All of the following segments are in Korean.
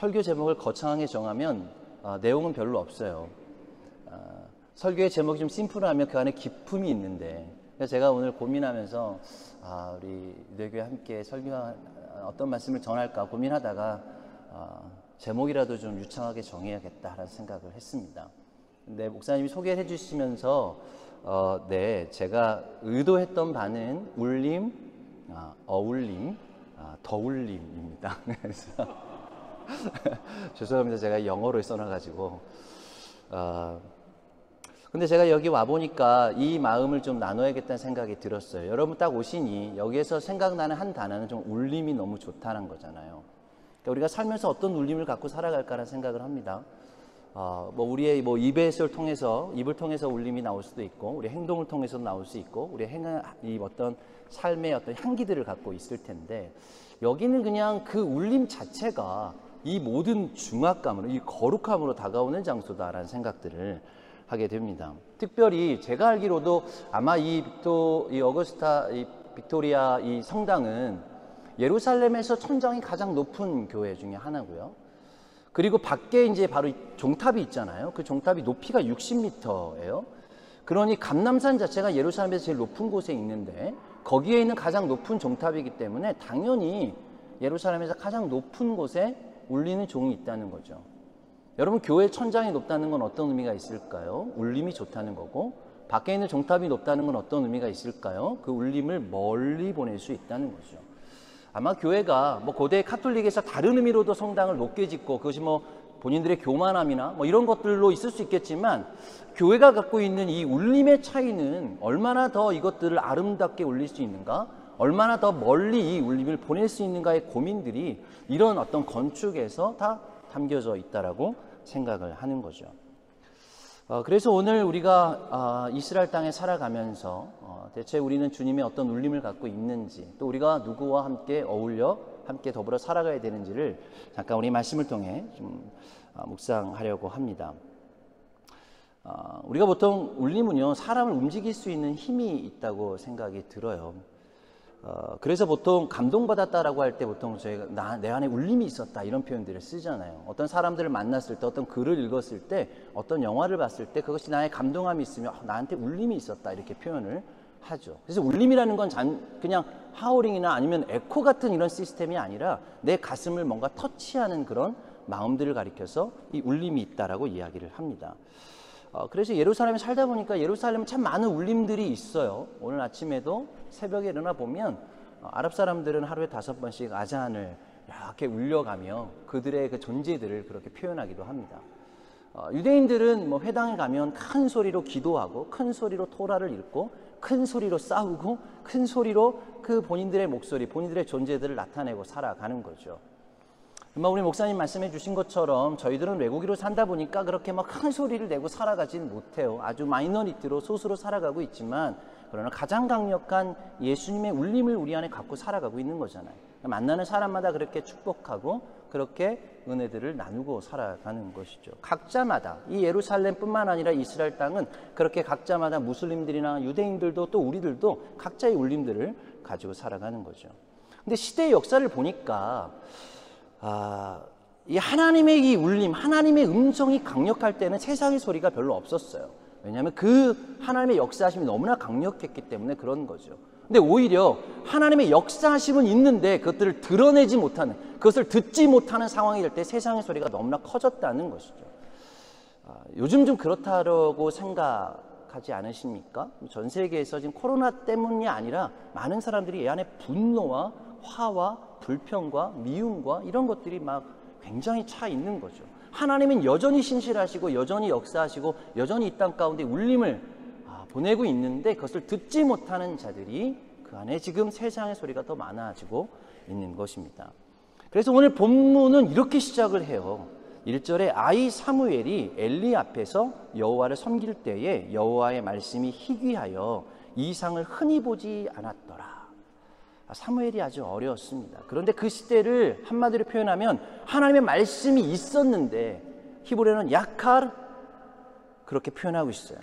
설교 제목을 거창하게 정하면 내용은 별로 없어요. 설교의 제목이 좀 심플하면 그 안에 기품이 있는데, 그래서 제가 오늘 고민하면서 우리 유대교회 함께 설교한 어떤 말씀을 전할까 고민하다가 제목이라도 좀 유창하게 정해야겠다라는 생각을 했습니다. 근데 목사님이 소개를 해주시면서 제가 의도했던 바는 울림, 어울림, 더울림입니다. 그래서 죄송합니다. 제가 영어로 써놔가지고. 근데 제가 여기 와보니까 이 마음을 좀 나눠야겠다는 생각이 들었어요. 여러분 딱 오시니 여기에서 생각나는 한 단어는 좀 울림이 너무 좋다는 거잖아요. 그러니까 우리가 살면서 어떤 울림을 갖고 살아갈까라는 생각을 합니다. 우리의 입을 통해서 울림이 나올 수도 있고, 우리 행동을 통해서 나올 수 있고, 우리 이 어떤 삶의 어떤 향기들을 갖고 있을 텐데, 여기는 그냥 그 울림 자체가 이 모든 중압감으로, 이 거룩함으로 다가오는 장소다라는 생각들을 하게 됩니다. 특별히 제가 알기로도 아마 이 빅토리아 이 성당은 예루살렘에서 천장이 가장 높은 교회 중에 하나고요. 그리고 밖에 이제 바로 종탑이 있잖아요. 그 종탑이 높이가 60m예요. 그러니 감람산 자체가 예루살렘에서 제일 높은 곳에 있는데, 거기에 있는 가장 높은 종탑이기 때문에 당연히 예루살렘에서 가장 높은 곳에 울리는 종이 있다는 거죠. 여러분, 교회 천장이 높다는 건 어떤 의미가 있을까요? 울림이 좋다는 거고, 밖에 있는 종탑이 높다는 건 어떤 의미가 있을까요? 그 울림을 멀리 보낼 수 있다는 거죠. 아마 교회가 고대 카톨릭에서 다른 의미로도 성당을 높게 짓고, 그것이 본인들의 교만함이나 이런 것들로 있을 수 있겠지만, 교회가 갖고 있는 이 울림의 차이는 얼마나 더 이것들을 아름답게 울릴 수 있는가, 얼마나 더 멀리 이 울림을 보낼 수 있는가의 고민들이 이런 어떤 건축에서 다 담겨져 있다라고 생각을 하는 거죠. 그래서 오늘 우리가 이스라엘 땅에 살아가면서 대체 우리는 주님의 어떤 울림을 갖고 있는지, 또 우리가 누구와 함께 어울려 함께 더불어 살아가야 되는지를 잠깐 우리 말씀을 통해 좀 묵상하려고 합니다. 우리가 보통 울림은요, 사람을 움직일 수 있는 힘이 있다고 생각이 들어요. 그래서 보통 감동받았다라고 할 때 보통 저희가 내 안에 울림이 있었다 이런 표현들을 쓰잖아요. 어떤 사람들을 만났을 때, 어떤 글을 읽었을 때, 어떤 영화를 봤을 때 그것이 나의 감동함이 있으면 나한테 울림이 있었다 이렇게 표현을 하죠. 그래서 울림이라는 건 그냥 하우링이나 아니면 에코 같은 이런 시스템이 아니라 내 가슴을 뭔가 터치하는 그런 마음들을 가리켜서 이 울림이 있다라고 이야기를 합니다. 그래서 예루살렘에 살다 보니까 예루살렘은 참 많은 울림들이 있어요. 오늘 아침에도 새벽에 일어나 보면 아랍 사람들은 하루에 5번씩 아잔을 이렇게 울려가며 그들의 그 존재들을 그렇게 표현하기도 합니다. 유대인들은 회당에 가면 큰 소리로 기도하고, 큰 소리로 토라를 읽고, 큰 소리로 싸우고, 큰 소리로 그 본인들의 목소리, 본인들의 존재들을 나타내고 살아가는 거죠. 우리 목사님 말씀해 주신 것처럼 저희들은 외국인으로 산다 보니까 그렇게 큰 소리를 내고 살아가진 못해요. 아주 마이너리티로 소수로 살아가고 있지만, 그러나 가장 강력한 예수님의 울림을 우리 안에 갖고 살아가고 있는 거잖아요. 만나는 사람마다 그렇게 축복하고 그렇게 은혜들을 나누고 살아가는 것이죠. 각자마다, 이 예루살렘뿐만 아니라 이스라엘 땅은 그렇게 각자마다 무슬림들이나 유대인들도 또 우리들도 각자의 울림들을 가지고 살아가는 거죠. 근데 시대의 역사를 보니까 이 하나님의 이 울림, 하나님의 음성이 강력할 때는 세상의 소리가 별로 없었어요. 왜냐하면 그 하나님의 역사하심이 너무나 강력했기 때문에 그런 거죠. 근데 오히려 하나님의 역사하심은 있는데 그것들을 드러내지 못하는, 그것을 듣지 못하는 상황이 될 때 세상의 소리가 너무나 커졌다는 것이죠. 요즘 좀 그렇다고 생각하지 않으십니까? 전 세계에서 지금 코로나 때문이 아니라 많은 사람들이 이 안에 분노와 화와 불평과 미움과 이런 것들이 굉장히 차 있는 거죠. 하나님은 여전히 신실하시고 여전히 역사하시고 여전히 이 땅 가운데 울림을 보내고 있는데 그것을 듣지 못하는 자들이 그 안에 지금 세상의 소리가 더 많아지고 있는 것입니다. 그래서 오늘 본문은 이렇게 시작을 해요. 1절에 아이 사무엘이 엘리 앞에서 여호와를 섬길 때에 여호와의 말씀이 희귀하여 이상을 흔히 보지 않았더라. 사무엘이 아주 어려웠습니다. 그런데 그 시대를 한마디로 표현하면 하나님의 말씀이 있었는데, 히브리어는 야칼 그렇게 표현하고 있어요.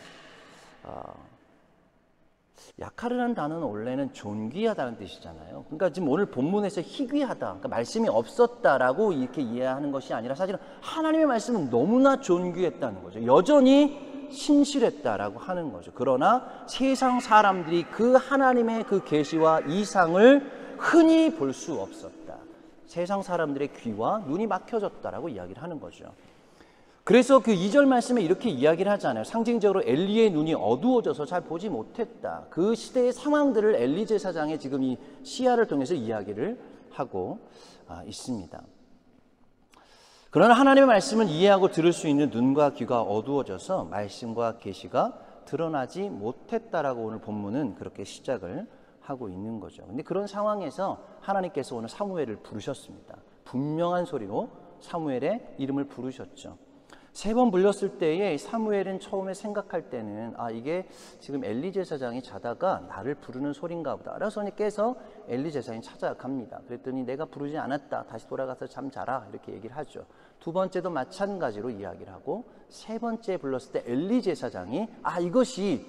약하르라는 단어는 원래는 존귀하다는 뜻이잖아요. 그러니까 지금 오늘 본문에서 희귀하다, 그러니까 말씀이 없었다라고 이렇게 이해하는 것이 아니라 사실은 하나님의 말씀은 너무나 존귀했다는 거죠. 여전히 신실했다라고 하는 거죠. 그러나 세상 사람들이 그 하나님의 그 계시와 이상을 흔히 볼 수 없었다. 세상 사람들의 귀와 눈이 막혀졌다라고 이야기를 하는 거죠. 그래서 그 2절 말씀에 이렇게 이야기를 하잖아요. 상징적으로 엘리의 눈이 어두워져서 잘 보지 못했다. 그 시대의 상황들을 엘리 제사장의 지금 이 시야를 통해서 이야기를 하고 있습니다. 그러나 하나님의 말씀은 이해하고 들을 수 있는 눈과 귀가 어두워져서 말씀과 계시가 드러나지 못했다라고 오늘 본문은 그렇게 시작을 하고 있는 거죠. 근데 그런 상황에서 하나님께서 오늘 사무엘을 부르셨습니다. 분명한 소리로 사무엘의 이름을 부르셨죠. 3번 불렀을 때에 사무엘은 처음에 생각할 때는 이게 지금 엘리 제사장이 자다가 나를 부르는 소린가 보다. 그래서 깨서 엘리 제사장이 찾아갑니다. 그랬더니 내가 부르지 않았다. 다시 돌아가서 잠 자라. 이렇게 얘기를 하죠. 2번째도 마찬가지로 이야기를 하고 3번째 불렀을 때 엘리 제사장이 이것이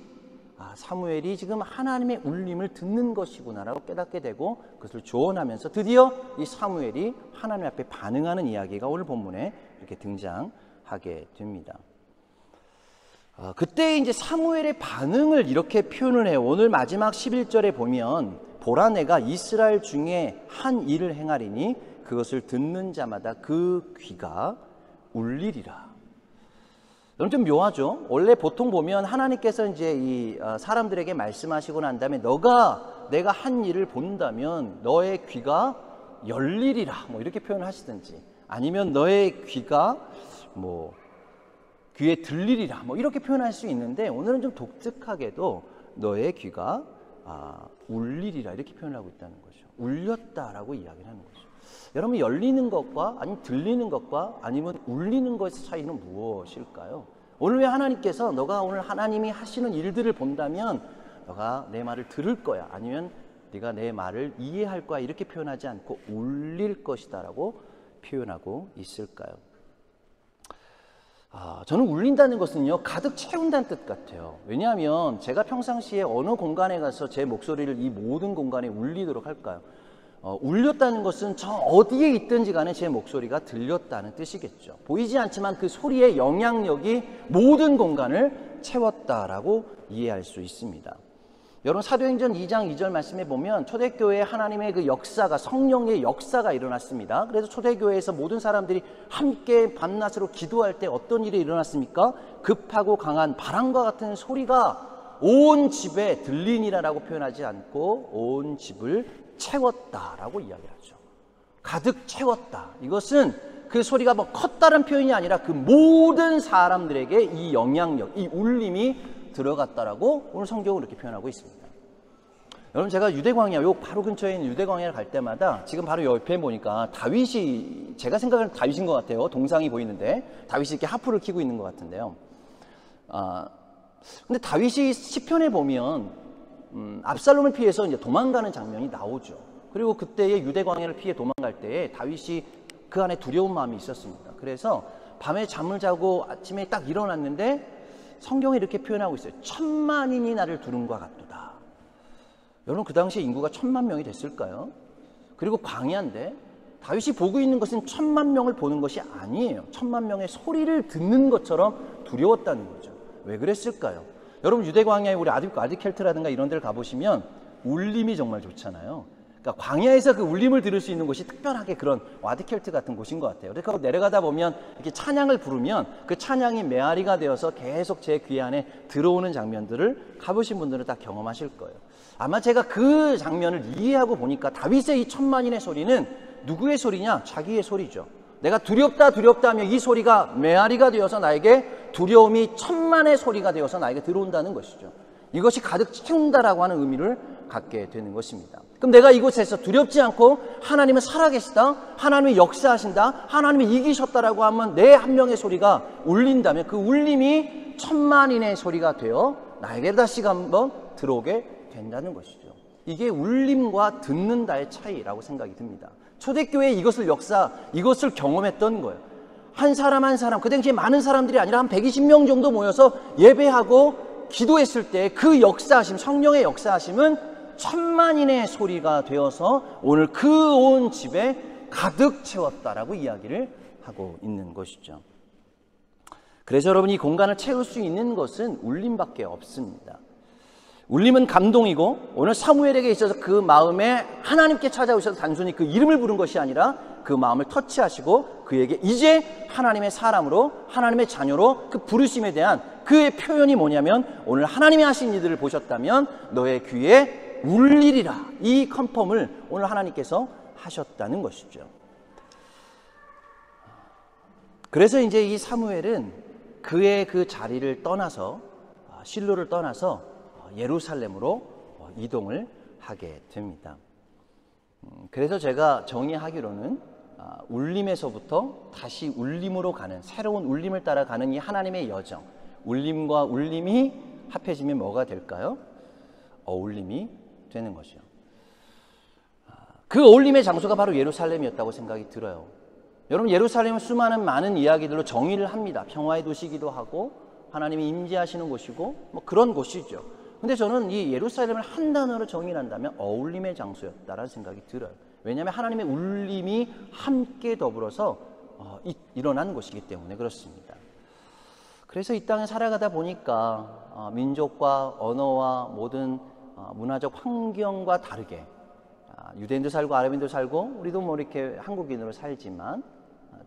사무엘이 지금 하나님의 울림을 듣는 것이구나라고 깨닫게 되고 그것을 조언하면서 드디어 이 사무엘이 하나님 앞에 반응하는 이야기가 오늘 본문에 이렇게 등장하게 됩니다. 그때 이제 사무엘의 반응을 이렇게 표현을 해요. 오늘 마지막 11절에 보면 보라 내가 이스라엘 중에 한 일을 행하리니 그것을 듣는 자마다 그 귀가 울리리라. 여러분 좀 묘하죠? 원래 보통 보면 하나님께서 이제 이 사람들에게 말씀하시고 난 다음에 내가 한 일을 본다면 너의 귀가 열리리라 뭐 이렇게 표현하시든지 아니면 너의 귀가 뭐 귀에 들리리라 뭐 이렇게 표현할 수 있는데 오늘은 좀 독특하게도 너의 귀가 울리리라 이렇게 표현하고 있다는 거죠. 울렸다라고 이야기를 하는 거죠. 여러분 열리는 것과 아니면 들리는 것과 아니면 울리는 것의 차이는 무엇일까요? 오늘 왜 하나님께서 너가 오늘 하나님이 하시는 일들을 본다면 너가 내 말을 들을 거야 아니면 네가 내 말을 이해할 거야 이렇게 표현하지 않고 울릴 것이다 라고 표현하고 있을까요? 저는 울린다는 것은요 가득 채운다는 뜻 같아요. 왜냐하면 제가 평상시에 어느 공간에 가서 제 목소리를 이 모든 공간에 울리도록 할까요? 울렸다는 것은 저 어디에 있든지 간에 제 목소리가 들렸다는 뜻이겠죠. 보이지 않지만 그 소리의 영향력이 모든 공간을 채웠다라고 이해할 수 있습니다. 여러분 사도행전 2장 2절 말씀에 보면 초대교회에 하나님의 그 역사가 성령의 역사가 일어났습니다. 그래서 초대교회에서 모든 사람들이 함께 밤낮으로 기도할 때 어떤 일이 일어났습니까? 급하고 강한 바람과 같은 소리가 온 집에 들리니라라고 표현하지 않고 온 집을 채웠다라고 이야기하죠. 가득 채웠다. 이것은 그 소리가 뭐 컸다는 표현이 아니라 그 모든 사람들에게 이 영향력, 이 울림이 들어갔다라고 오늘 성경을 이렇게 표현하고 있습니다. 여러분 제가 유대광야, 요 바로 근처에 있는 유대광야를 갈 때마다 지금 바로 옆에 보니까 다윗이 제가 생각하는 다윗인 것 같아요. 동상이 보이는데 다윗이 이렇게 하프를 켜고 있는 것 같은데요. 근데 다윗이 시편에 보면 압살롬을 피해서 이제 도망가는 장면이 나오죠. 그리고 그때의 유대 광야를 피해 도망갈 때에 다윗이 그 안에 두려운 마음이 있었습니다. 그래서 밤에 잠을 자고 아침에 딱 일어났는데 성경에 이렇게 표현하고 있어요. 1000만인이 나를 두른과 같도다. 여러분 그 당시에 인구가 1000만 명이 됐을까요? 그리고 광야인데 다윗이 보고 있는 것은 1000만 명을 보는 것이 아니에요. 1000만 명의 소리를 듣는 것처럼 두려웠다는 거죠. 왜 그랬을까요? 여러분 유대광야에 우리 아디켈트라든가 이런 데를 가보시면 울림이 정말 좋잖아요. 그러니까 광야에서 그 울림을 들을 수 있는 곳이 특별하게 그런 아디켈트 같은 곳인 것 같아요. 그러니까 내려가다 보면 이렇게 찬양을 부르면 그 찬양이 메아리가 되어서 계속 제 귀 안에 들어오는 장면들을 가보신 분들은 다 경험하실 거예요. 아마 제가 그 장면을 이해하고 보니까 다윗의 이 1000만인의 소리는 누구의 소리냐? 자기의 소리죠. 내가 두렵다 하며 이 소리가 메아리가 되어서 나에게 두려움이 1000만의 소리가 되어서 나에게 들어온다는 것이죠. 이것이 가득 채운다라고 하는 의미를 갖게 되는 것입니다. 그럼 내가 이곳에서 두렵지 않고 하나님은 살아계시다, 하나님이 역사하신다, 하나님이 이기셨다라고 하면 내 한 명의 소리가 울린다면 그 울림이 1000만인의 소리가 되어 나에게 다시 한번 들어오게 된다는 것이죠. 이게 울림과 듣는다의 차이라고 생각이 듭니다. 초대교회에 이것을 경험했던 거예요. 한 사람 한 사람, 그 당시에 많은 사람들이 아니라 한 120명 정도 모여서 예배하고 기도했을 때 그 역사하심, 성령의 역사하심은 천만인의 소리가 되어서 오늘 그 온 집에 가득 채웠다라고 이야기를 하고 있는 것이죠. 그래서 여러분, 이 공간을 채울 수 있는 것은 울림밖에 없습니다. 울림은 감동이고, 오늘 사무엘에게 있어서 그 마음에 하나님께 찾아오셔서 단순히 그 이름을 부른 것이 아니라 그 마음을 터치하시고 그에게 이제 하나님의 사람으로, 하나님의 자녀로 그 부르심에 대한 그의 표현이 뭐냐면, 오늘 하나님이 하신 일들을 보셨다면 너의 귀에 울리리라, 이 컨펌을 오늘 하나님께서 하셨다는 것이죠. 그래서 이제 이 사무엘은 그의 그 자리를 떠나서, 실로를 떠나서 예루살렘으로 이동을 하게 됩니다. 그래서 제가 정의하기로는 울림에서부터 다시 울림으로 가는, 새로운 울림을 따라가는 이 하나님의 여정, 울림과 울림이 합해지면 뭐가 될까요? 어울림이 되는 거죠. 그 어울림의 장소가 바로 예루살렘이었다고 생각이 들어요. 여러분, 예루살렘은 수많은 많은 이야기들로 정의를 합니다. 평화의 도시이기도 하고 하나님이 임재하시는 곳이고 뭐 그런 곳이죠. 근데 저는 이 예루살렘을 한 단어로 정의한다면 어울림의 장소였다라는 생각이 들어요. 왜냐하면 하나님의 울림이 함께 더불어서 일어난 곳이기 때문에 그렇습니다. 그래서 이 땅에 살아가다 보니까 민족과 언어와 모든 문화적 환경과 다르게, 유대인도 살고 아랍인도 살고 우리도 뭐 이렇게 한국인으로 살지만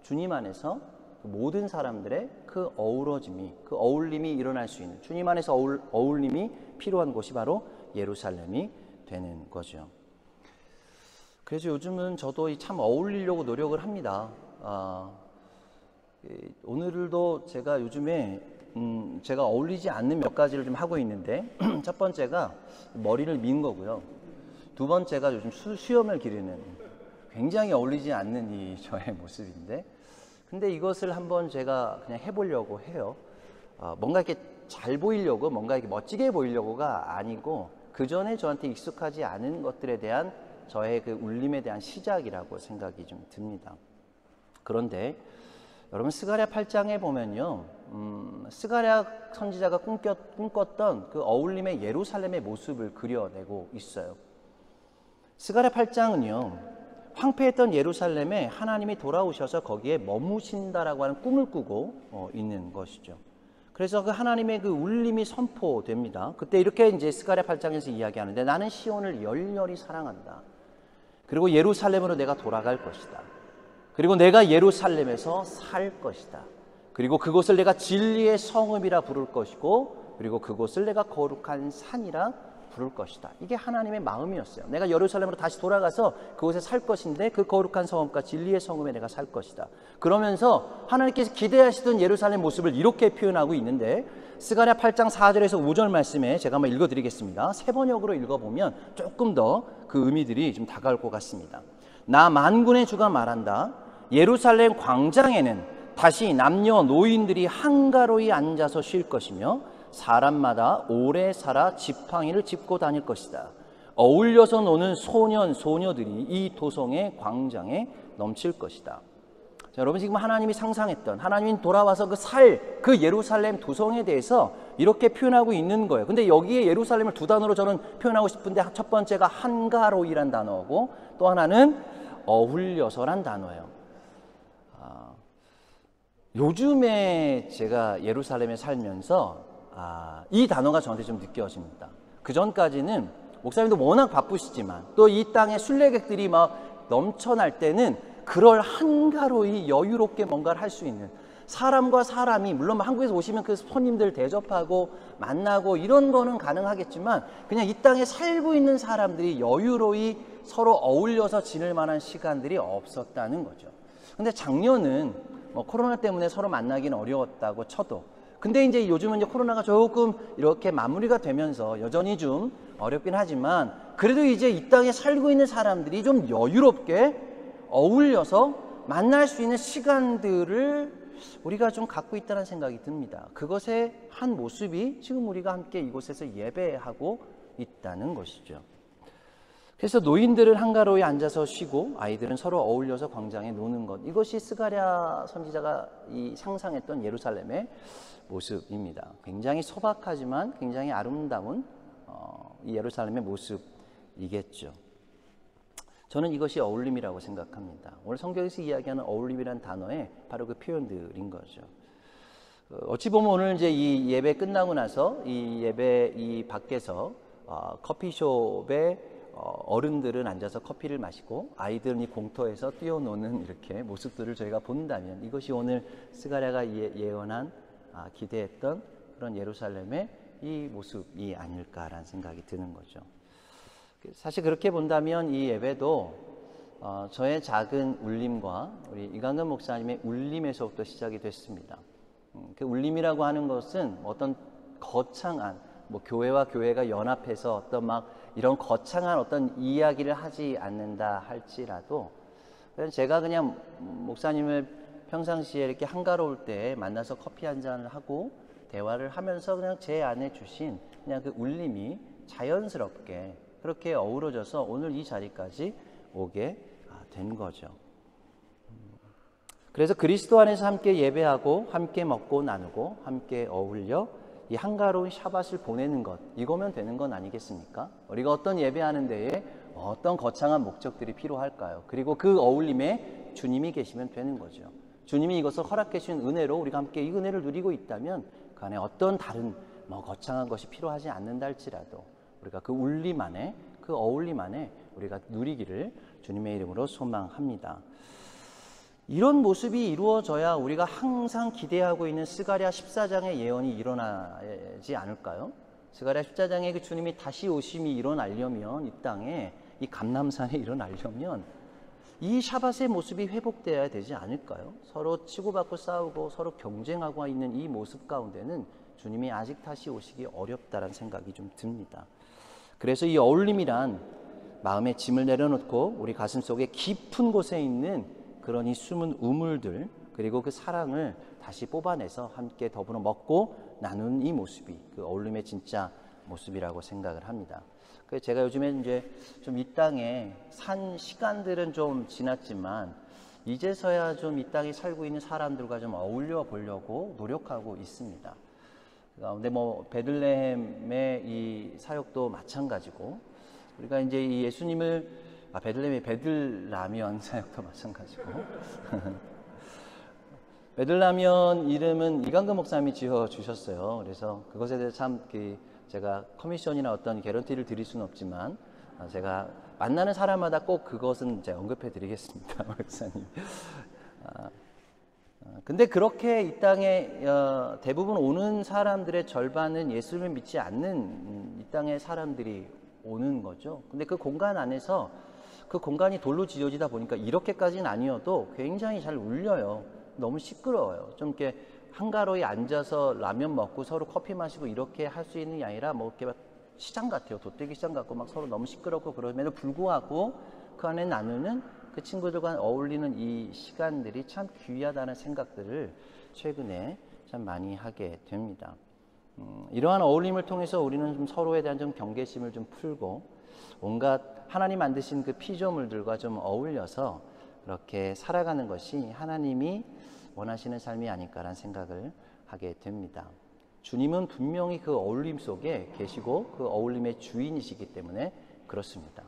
주님 안에서 모든 사람들의 그 어우러짐이, 그 어울림이 일어날 수 있는, 주님 안에서 어울림이 필요한 곳이 바로 예루살렘이 되는 거죠. 그래서 요즘은 저도 참 어울리려고 노력을 합니다. 오늘도 제가 요즘에 제가 어울리지 않는 몇 가지를 좀 하고 있는데, 첫 번째가 머리를 민 거고요. 두 번째가 요즘 수염을 기르는, 굉장히 어울리지 않는 이 저의 모습인데, 근데 이것을 한번 제가 그냥 해보려고 해요. 뭔가 이렇게 잘 보이려고, 뭔가 이렇게 멋지게 보이려고가 아니고, 그 전에 저한테 익숙하지 않은 것들에 대한 저의 그 울림에 대한 시작이라고 생각이 좀 듭니다. 그런데 여러분, 스가랴 8장에 보면요, 스가랴 선지자가 꿈꿨던 그 어울림의 예루살렘의 모습을 그려내고 있어요. 스가랴 8장은요, 황폐했던 예루살렘에 하나님이 돌아오셔서 거기에 머무신다라고 하는 꿈을 꾸고 있는 것이죠. 그래서 그 하나님의 그 울림이 선포됩니다. 그때 이렇게 이제 스가랴 8장에서 이야기하는데, 나는 시온을 열렬히 사랑한다. 그리고 예루살렘으로 내가 돌아갈 것이다. 그리고 내가 예루살렘에서 살 것이다. 그리고 그곳을 내가 진리의 성읍이라 부를 것이고, 그리고 그곳을 내가 거룩한 산이라 부를 것이다. 이게 하나님의 마음이었어요. 내가 예루살렘으로 다시 돌아가서 그곳에 살 것인데, 그 거룩한 성읍과 진리의 성읍에 내가 살 것이다. 그러면서 하나님께서 기대하시던 예루살렘 모습을 이렇게 표현하고 있는데, 스가랴 8장 4절에서 5절 말씀에 제가 한번 읽어드리겠습니다. 세 번역으로 읽어보면 조금 더 그 의미들이 좀 다가올 것 같습니다. 나 만군의 주가 말한다. 예루살렘 광장에는 다시 남녀 노인들이 한가로이 앉아서 쉴 것이며, 사람마다 오래 살아 지팡이를 짚고 다닐 것이다. 어울려서 노는 소년 소녀들이 이 도성의 광장에 넘칠 것이다. 자, 여러분, 지금 하나님이 상상했던, 하나님이 돌아와서 그 예루살렘 도성에 대해서 이렇게 표현하고 있는 거예요. 근데 여기에 예루살렘을 두 단어로 저는 표현하고 싶은데, 첫 번째가 한가로이란 단어고, 또 하나는 어울려서란 단어예요. 요즘에 제가 예루살렘에 살면서 이 단어가 저한테 좀 느껴집니다. 그 전까지는 목사님도 워낙 바쁘시지만, 또 이 땅에 순례객들이 막 넘쳐날 때는 그럴 한가로이 여유롭게 뭔가를 할 수 있는, 사람과 사람이, 물론 한국에서 오시면 그 손님들 대접하고 만나고 이런 거는 가능하겠지만, 그냥 이 땅에 살고 있는 사람들이 여유로이 서로 어울려서 지낼 만한 시간들이 없었다는 거죠. 근데 작년은 뭐 코로나 때문에 서로 만나기는 어려웠다고 쳐도, 근데 이제 요즘은 이제 코로나가 조금 이렇게 마무리가 되면서 여전히 좀 어렵긴 하지만, 그래도 이제 이 땅에 살고 있는 사람들이 좀 여유롭게 어울려서 만날 수 있는 시간들을 우리가 좀 갖고 있다는 생각이 듭니다. 그것의 한 모습이 지금 우리가 함께 이곳에서 예배하고 있다는 것이죠. 그래서 노인들은 한가로이 앉아서 쉬고 아이들은 서로 어울려서 광장에 노는 것, 이것이 스가랴 선지자가 이 상상했던 예루살렘의 모습입니다. 굉장히 소박하지만 굉장히 아름다운 이 예루살렘의 모습이겠죠. 저는 이것이 어울림이라고 생각합니다. 오늘 성경에서 이야기하는 어울림이란 단어에 바로 그 표현들인 거죠. 어찌 보면 오늘 이제 이 예배 끝나고 나서 이 예배 이 밖에서 커피숍에 어른들은 앉아서 커피를 마시고 아이들은 이 공터에서 뛰어노는 이렇게 모습들을 저희가 본다면 이것이 오늘 스가랴가 예언한 기대했던 그런 예루살렘의 이 모습이 아닐까라는 생각이 드는 거죠. 사실 그렇게 본다면 이 예배도 저의 작은 울림과 우리 이강근 목사님의 울림에서부터 시작이 됐습니다. 그 울림이라고 하는 것은 어떤 거창한 교회와 교회가 연합해서 어떤 막 이런 거창한 어떤 이야기를 하지 않는다 할지라도 제가 그냥 목사님을 평상시에 이렇게 한가로울 때 만나서 커피 한 잔을 하고 대화를 하면서 그냥 제 안에 주신 그냥 그 울림이 자연스럽게 그렇게 어우러져서 오늘 이 자리까지 오게 된 거죠. 그래서 그리스도 안에서 함께 예배하고 함께 먹고 나누고 함께 어울려 이 한가로운 샤밧을 보내는 것, 이거면 되는 건 아니겠습니까? 우리가 어떤 예배하는 데에 어떤 거창한 목적들이 필요할까요? 그리고 그 어울림에 주님이 계시면 되는 거죠. 주님이 이것을 허락해 주신 은혜로 우리가 함께 이 은혜를 누리고 있다면 그 안에 어떤 다른 거창한 것이 필요하지 않는다 할지라도 우리가 그 울림 안에, 그 어울림 안에 우리가 누리기를 주님의 이름으로 소망합니다. 이런 모습이 이루어져야 우리가 항상 기대하고 있는 스가랴 14장의 예언이 일어나지 않을까요? 스가랴 14장의 그 주님이 다시 오심이 일어나려면 이 땅에 이 감람산에 일어나려면 이 샤밧의 모습이 회복되어야 되지 않을까요? 서로 치고받고 싸우고 서로 경쟁하고 있는 이 모습 가운데는 주님이 아직 다시 오시기 어렵다는 생각이 좀 듭니다. 그래서 이 어울림이란 마음에 짐을 내려놓고 우리 가슴 속에 깊은 곳에 있는 그런 이 숨은 우물들 그리고 그 사랑을 다시 뽑아내서 함께 더불어 먹고 나누는 이 모습이 그 어울림의 진짜 모습이라고 생각을 합니다. 그래서 제가 요즘에 이제 좀 이 땅에 산 시간들은 좀 지났지만 이제서야 좀 이 땅에 살고 있는 사람들과 좀 어울려 보려고 노력하고 있습니다. 근데 베들레헴의 이 사역도 마찬가지고 우리가 이제 이 예수님을 베들레헴의 베들라면 사역도 마찬가지고 베들라면 이름은 이강근 목사님이 지어주셨어요. 그래서 그것에 대해서 참 제가 커미션이나 어떤 개런티를 드릴 수는 없지만 제가 만나는 사람마다 꼭 그것은 이제 언급해 드리겠습니다. 목사님. 근데 그렇게 이 땅에 대부분 오는 사람들의 절반은 예수를 믿지 않는 이 땅의 사람들이 오는 거죠. 근데 그 공간 안에서 그 공간이 돌로 지어지다 보니까 이렇게까지는 아니어도 굉장히 잘 울려요. 너무 시끄러워요. 좀 이렇게 한가로이 앉아서 라면 먹고 서로 커피 마시고 이렇게 할 수 있는 게 아니라 이렇게 막 시장 같아요. 돗대기 시장 같고 막 서로 너무 시끄럽고 그럼에도 불구하고 그 안에 나누는 그 친구들과 어울리는 이 시간들이 참 귀하다는 생각들을 최근에 참 많이 하게 됩니다. 이러한 어울림을 통해서 우리는 좀 서로에 대한 좀 경계심을 좀 풀고 온갖 하나님 만드신 그 피조물들과 좀 어울려서 그렇게 살아가는 것이 하나님이 원하시는 삶이 아닐까라는 생각을 하게 됩니다. 주님은 분명히 그 어울림 속에 계시고 그 어울림의 주인이시기 때문에 그렇습니다.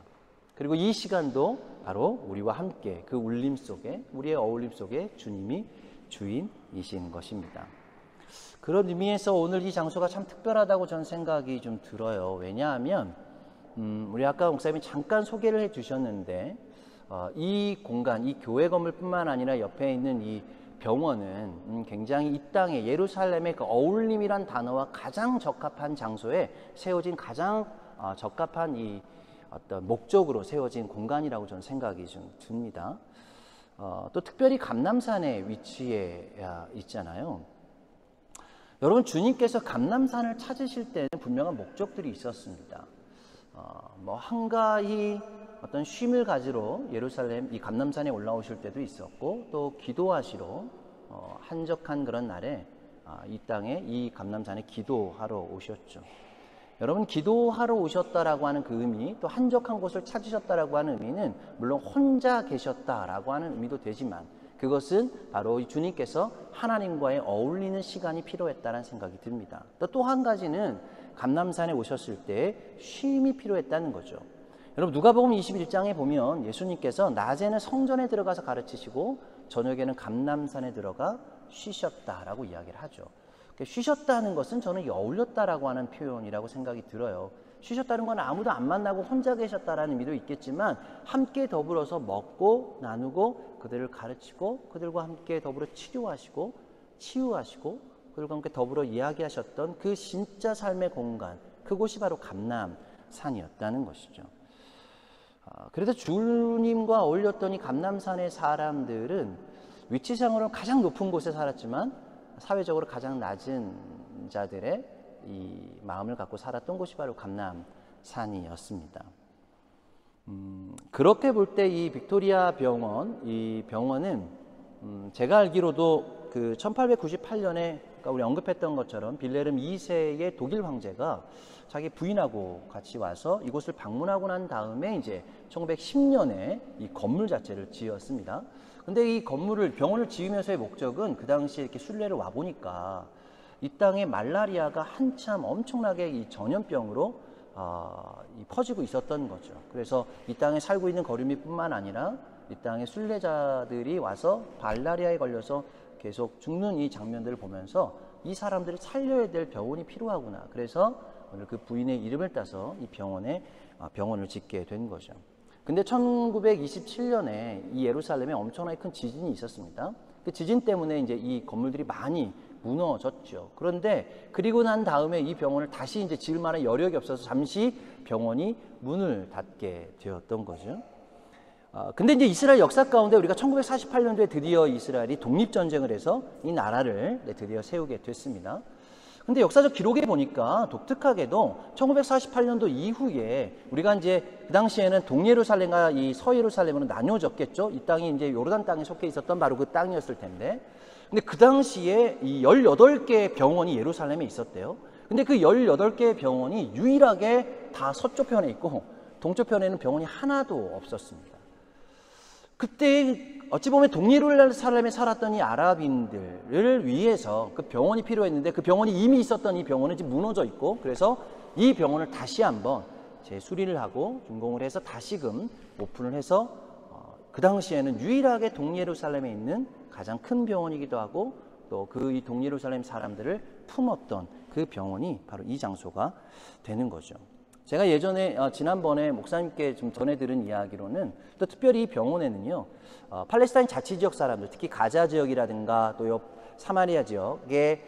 그리고 이 시간도 바로 우리와 함께 그 울림 속에 우리의 어울림 속에 주님이 주인이신 것입니다. 그런 의미에서 오늘 이 장소가 참 특별하다고 저는 생각이 좀 들어요. 왜냐하면 우리 아까 목사님이 잠깐 소개를 해주셨는데 이 공간, 이 교회 건물뿐만 아니라 옆에 있는 이 병원은 굉장히 이 땅에 예루살렘의 그 어울림이란 단어와 가장 적합한 장소에 세워진 가장 적합한 이 어떤 목적으로 세워진 공간이라고 저는 생각이 좀 듭니다. 또 특별히 감람산에 위치해 있잖아요. 여러분 주님께서 감람산을 찾으실 때는 분명한 목적들이 있었습니다. 한가히 어떤 쉼을 가지러 예루살렘 이 감람산에 올라오실 때도 있었고 또 기도하시러 한적한 그런 날에 이 땅에 이 감람산에 기도하러 오셨죠. 여러분, 기도하러 오셨다라고 하는 그 의미, 또 한적한 곳을 찾으셨다라고 하는 의미는 물론 혼자 계셨다라고 하는 의미도 되지만, 그것은 바로 이 주님께서 하나님과의 어울리는 시간이 필요했다는 생각이 듭니다. 또 한 가지는 감람산에 오셨을 때 쉼이 필요했다는 거죠. 여러분, 누가복음 21장에 보면 예수님께서 낮에는 성전에 들어가서 가르치시고 저녁에는 감람산에 들어가 쉬셨다라고 이야기를 하죠. 쉬셨다는 것은 저는 어울렸다라고 하는 표현이라고 생각이 들어요. 쉬셨다는 건 아무도 안 만나고 혼자 계셨다라는 의미도 있겠지만, 함께 더불어서 먹고 나누고 그들을 가르치고 그들과 함께 더불어 치료하시고 치유하시고 그들과 함께 더불어 이야기하셨던 그 진짜 삶의 공간, 그곳이 바로 감람산이었다는 것이죠. 그래서 주님과 어울렸던 이 감람산의 사람들은 위치상으로 가장 높은 곳에 살았지만 사회적으로 가장 낮은 자들의 이 마음을 갖고 살았던 곳이 바로 감람산이었습니다. 그렇게 볼 때 이 빅토리아 병원, 이 병원은 제가 알기로도 그 1898년에 우리 언급했던 것처럼 빌레름 2세의 독일 황제가 자기 부인하고 같이 와서 이곳을 방문하고 난 다음에 이제 1910년에 이 건물 자체를 지었습니다. 근데 이 건물을, 병원을 지으면서의 목적은 그 당시에 이렇게 순례를 와 보니까 이 땅에 말라리아가 한참 엄청나게 이 전염병으로 퍼지고 있었던 거죠. 그래서 이 땅에 살고 있는 거류민뿐만 아니라 이 땅에 순례자들이 와서 말라리아에 걸려서 계속 죽는 이 장면들을 보면서 이 사람들을 살려야 될 병원이 필요하구나. 그래서 오늘 그 부인의 이름을 따서 이 병원을 짓게 된 거죠. 근데 1927년에 이 예루살렘에 엄청나게 큰 지진이 있었습니다. 그 지진 때문에 이제 이 건물들이 많이 무너졌죠. 그런데 그리고 난 다음에 이 병원을 다시 이제 지을 만한 여력이 없어서 잠시 병원이 문을 닫게 되었던 거죠. 근데 이제 이스라엘 역사 가운데 우리가 1948년도에 드디어 이스라엘이 독립전쟁을 해서 이 나라를 드디어 세우게 됐습니다. 근데 역사적 기록에 보니까 독특하게도 1948년도 이후에 우리가 이제 그 당시에는 동예루살렘과 이 서예루살렘으로 나뉘어졌겠죠. 이 땅이 이제 요르단 땅에 속해 있었던 바로 그 땅이었을 텐데, 근데 그 당시에 이 18개의 병원이 예루살렘에 있었대요. 근데 그 18개의 병원이 유일하게 다 서쪽 편에 있고 동쪽 편에는 병원이 하나도 없었습니다. 그때 어찌 보면 동예루살렘에 살았던 이 아랍인들을 위해서 그 병원이 필요했는데, 그 병원이 이미 있었던 이 병원은 지금 무너져 있고, 그래서 이 병원을 다시 한번 재수리를 하고 준공을 해서 다시금 오픈을 해서 그 당시에는 유일하게 동예루살렘에 있는 가장 큰 병원이기도 하고, 또 그 이 동예루살렘 사람들을 품었던 그 병원이 바로 이 장소가 되는 거죠. 제가 예전에 지난번에 목사님께 좀 전해드린 이야기로는, 또 특별히 이 병원에는요, 팔레스타인 자치지역 사람들, 특히 가자 지역이라든가 또 옆 사마리아 지역의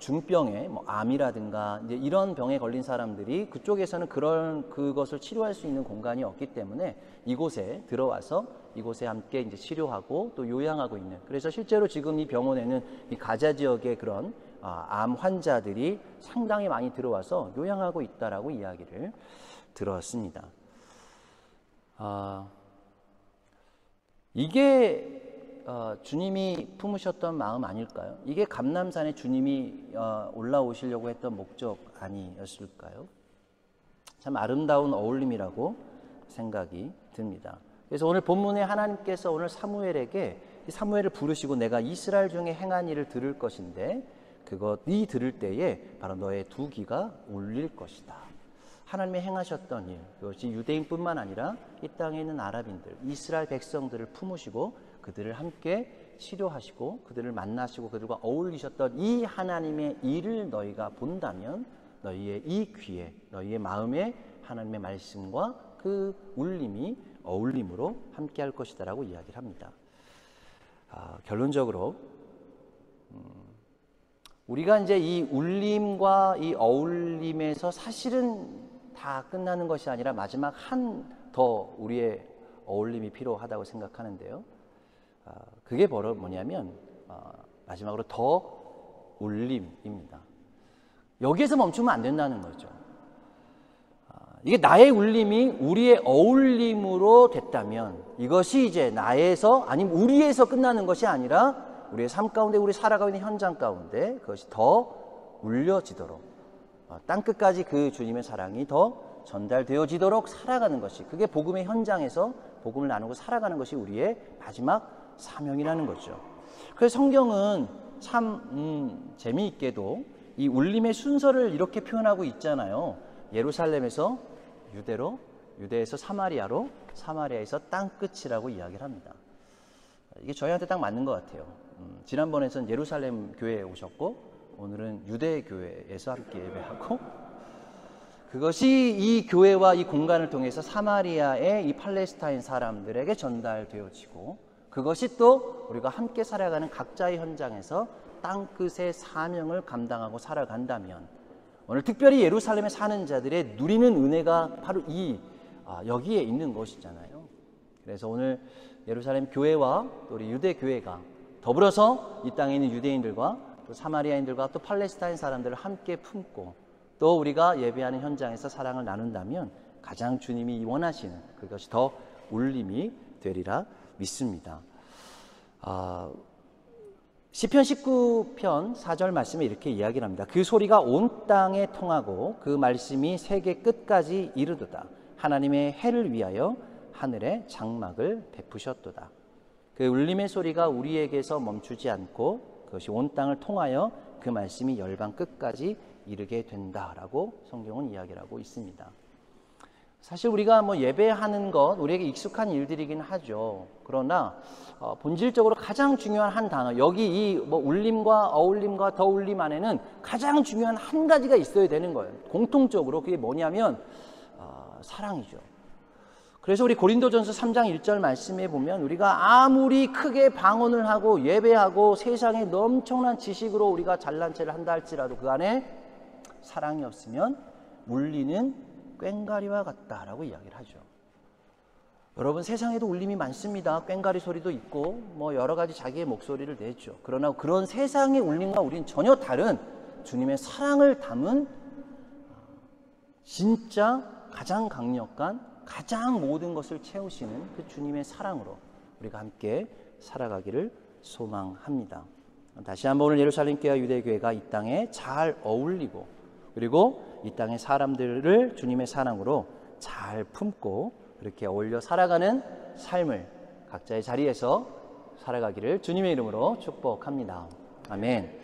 중병에 암이라든가 이제 이런 병에 걸린 사람들이 그쪽에서는 그것을 치료할 수 있는 공간이 없기 때문에 이곳에 들어와서 이곳에 함께 이제 치료하고 또 요양하고 있는, 그래서 실제로 지금 이 병원에는 이 가자 지역의 그런 암 환자들이 상당히 많이 들어와서 요양하고 있다라고 이야기를 들었습니다. 이게 주님이 품으셨던 마음 아닐까요? 이게 감람산에 주님이 올라오시려고 했던 목적 아니었을까요? 참 아름다운 어울림이라고 생각이 듭니다. 그래서 오늘 본문에 하나님께서 오늘 사무엘에게, 사무엘을 부르시고 내가 이스라엘 중에 행한 일을 들을 것인데 이 들을 때에 바로 너의 두 귀가 울릴 것이다. 하나님이 행하셨던 일, 그것이 유대인뿐만 아니라 이 땅에 있는 아랍인들, 이스라엘 백성들을 품으시고 그들을 함께 치료하시고 그들을 만나시고 그들과 어울리셨던 이 하나님의 일을 너희가 본다면 너희의 이 귀에, 너희의 마음에 하나님의 말씀과 그 울림이 어울림으로 함께 할 것이다 라고 이야기를 합니다. 결론적으로 우리가 이제 이 울림과 이 어울림에서 사실은 다 끝나는 것이 아니라 마지막 더 우리의 어울림이 필요하다고 생각하는데요. 그게 바로 뭐냐면 마지막으로 더 울림입니다. 여기에서 멈추면 안 된다는 거죠. 이게 나의 울림이 우리의 어울림으로 됐다면 이것이 이제 나에서 아니면 우리에서 끝나는 것이 아니라 우리의 삶 가운데, 우리 살아가고 있는 현장 가운데 그것이 더 울려지도록 땅끝까지 그 주님의 사랑이 더 전달되어지도록 살아가는 것이, 그게 복음의 현장에서 복음을 나누고 살아가는 것이 우리의 마지막 사명이라는 거죠. 그래서 성경은 참 재미있게도 이 울림의 순서를 이렇게 표현하고 있잖아요. 예루살렘에서 유대로, 유대에서 사마리아로, 사마리아에서 땅끝이라고 이야기를 합니다. 이게 저희한테 딱 맞는 것 같아요. 지난번에는 예루살렘 교회에 오셨고 오늘은 유대 교회에서 함께 예배하고, 그것이 이 교회와 이 공간을 통해서 사마리아의 이 팔레스타인 사람들에게 전달되어지고, 그것이 또 우리가 함께 살아가는 각자의 현장에서 땅끝의 사명을 감당하고 살아간다면, 오늘 특별히 예루살렘에 사는 자들의 누리는 은혜가 바로 여기에 있는 것이잖아요. 그래서 오늘 예루살렘 교회와 또 우리 유대 교회가 더불어서 이 땅에 있는 유대인들과 또 사마리아인들과 또 팔레스타인 사람들을 함께 품고, 또 우리가 예배하는 현장에서 사랑을 나눈다면 가장 주님이 원하시는 그것이 더 울림이 되리라 믿습니다. 시편 19편 4절 말씀에 이렇게 이야기를 합니다. 그 소리가 온 땅에 통하고 그 말씀이 세계 끝까지 이르도다. 하나님의 해를 위하여 하늘에 장막을 베푸셨도다. 그 울림의 소리가 우리에게서 멈추지 않고 그것이 온 땅을 통하여 그 말씀이 열방 끝까지 이르게 된다라고 성경은 이야기를 하고 있습니다. 사실 우리가 예배하는 것 우리에게 익숙한 일들이긴 하죠. 그러나 본질적으로 가장 중요한 한 단어, 여기 이 울림과 어울림과 더 울림 안에는 가장 중요한 한 가지가 있어야 되는 거예요. 공통적으로 그게 뭐냐면 사랑이죠. 그래서 우리 고린도전서 3장 1절 말씀에 보면 우리가 아무리 크게 방언을 하고 예배하고 세상에 엄청난 지식으로 우리가 잘난 체를 한다 할지라도 그 안에 사랑이 없으면 울리는 꽹과리와 같다라고 이야기를 하죠. 여러분, 세상에도 울림이 많습니다. 꽹과리 소리도 있고 여러 가지 자기의 목소리를 내죠. 그러나 그런 세상의 울림과 우리는 전혀 다른 주님의 사랑을 담은 진짜 가장 강력한, 가장 모든 것을 채우시는 그 주님의 사랑으로 우리가 함께 살아가기를 소망합니다. 다시 한번 오늘 예루살렘 교회와 유대 교회가 이 땅에 잘 어울리고, 그리고 이 땅의 사람들을 주님의 사랑으로 잘 품고 그렇게 어울려 살아가는 삶을 각자의 자리에서 살아가기를 주님의 이름으로 축복합니다. 아멘.